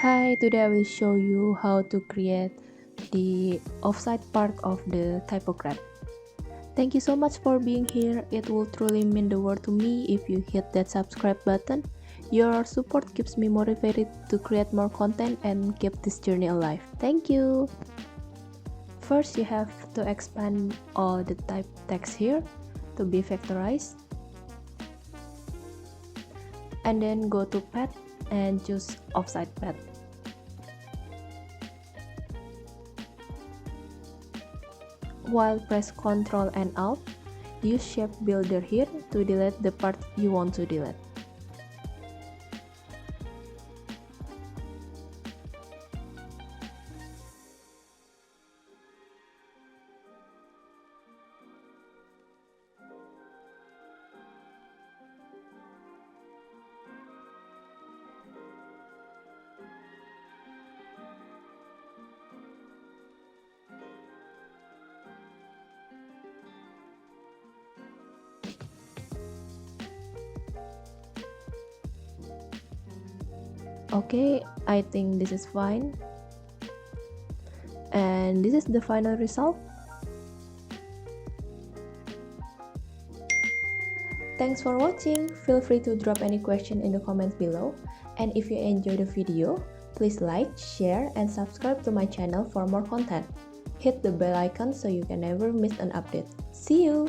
Hi, today I will show you how to create the offside part of the typography. Thank you so much for being here. It will truly mean the world to me if you hit that subscribe button. Your support keeps me motivated to create more content and keep this journey alive. Thank you. First, you have to expand all the type text here to be vectorized. And then go to path and choose offside path. While press Ctrl and Alt, use Shape Builder here to delete the part you want to delete. Okay, I think this is fine. And this is the final result. Thanks for watching. Feel free to drop any question in the comments below. And if you enjoyed the video, please like, share, and subscribe to my channel for more content. Hit the bell icon so you can never miss an update. See you!